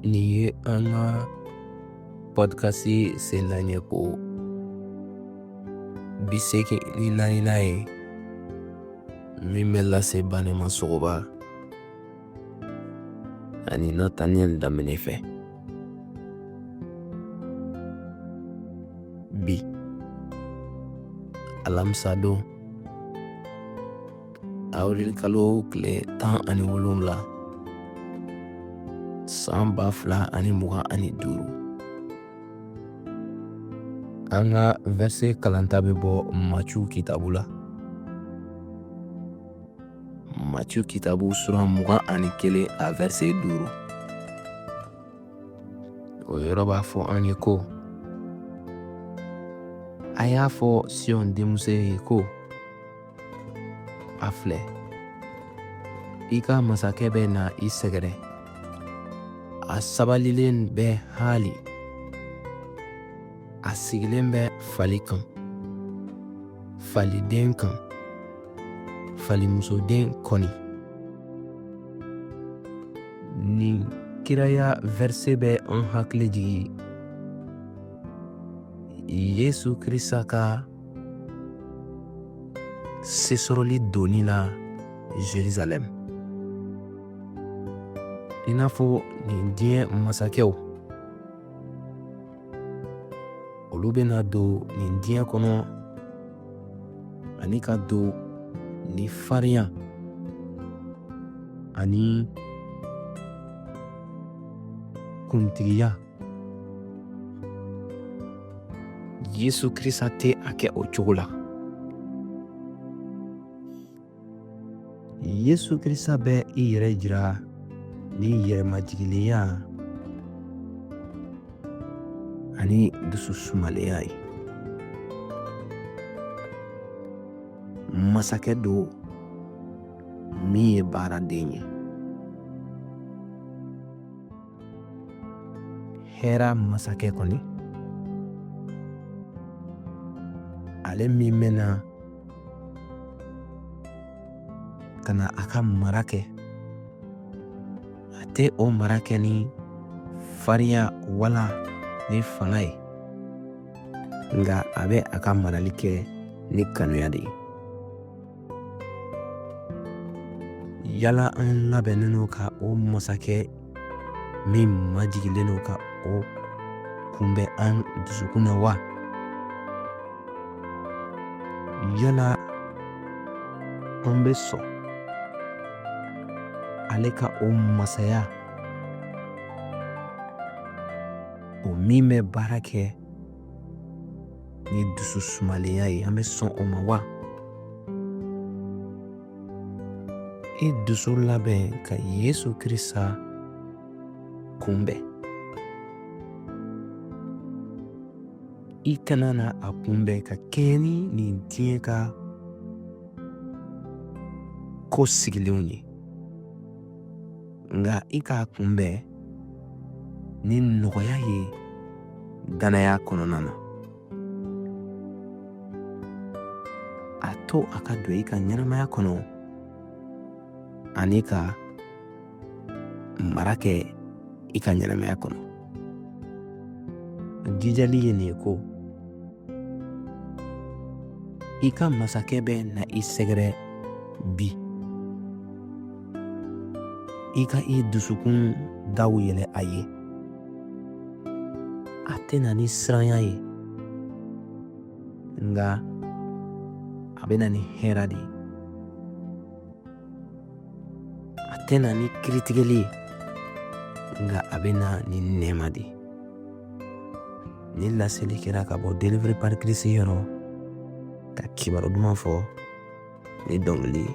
Nin ye an ka podcast senna ɲɛ ko 84 ye min bɛ lase Banɛma Sogoba ani Nataniyɛli Daminɛ fɛ. Bi alamisa don awirili kalo tile 17 san 2025 an ka verset kalanta bɛ bɔ Maciyu kitabu la. Maciyu kitabu sura 21 a verset 5. O yɔrɔ b'a fɔ an ye ko a y'a fɔ Siyɔn denmuso ye ko a filɛ i ka masakɛ bɛ na i sɛgɛrɛ, a sabalilen bɛ hali, a sigilen bɛ fali kan, faliden kan, falimusoden kɔni. Nin kiraya verset bɛ an hakili jigi Yesu Kirisa ka sesɔrɔli donni la Jerusalem. I n'a fɔ nin diɲɛ masakɛw olu bɛna don nin diɲɛ kɔnɔ ani ka don ni farinya ani kuntigiya. Yesu Kirisa tɛ a kɛ o cogo la. Yesu Kirisa bɛ i yɛrɛ jira ni yɛrɛmajigilenya ani dususumalenya ye. Masakɛ don min ye baaraden ye. Hɛra masakɛ kɔni, ale min mɛna ka na a ka mara kɛ, a tɛ o mara kɛ ni farinya wala ni fanga ye, nka a bɛ a ka marali kɛ ni kanuya de ye. Yala an labɛnnen don ka o masakɛ min majigilen don ka o kunbɛn an dusukun na wa? Yala an bɛ sɔn ale ka o masaya, o min bɛ baara kɛ ni dususumalenya ye, an bɛ sɔn o ma wa? I dusu labɛn ka Yesu Kirisa kunbɛn. I kana na a kunbɛn ka kɛɲɛ ni nin diɲɛ ka ko sigilenw ye, nka i k'a kunbɛn ni nɔgɔya ye danaya kɔnɔna na. A to a ka don i ka ɲɛnamaya kɔnɔ ani ka mara kɛ i ka ɲɛnamaya kɔnɔ. Jijali ye nin ye ko i ka masakɛ bɛ na i sɛgɛrɛ bi, i ka i dusukun daw yɛlɛ a ye. A tɛ na ni siranya ye, nka a bɛ na ni hɛra de ye. A tɛ na ni kiritigɛli ye, nka a bɛ na ni nɛɛma de ye. Ni laseli kɛra ka bɔ Delivery par Christ yɔrɔ ka kibaru duman fɔ ni dɔnkili ye.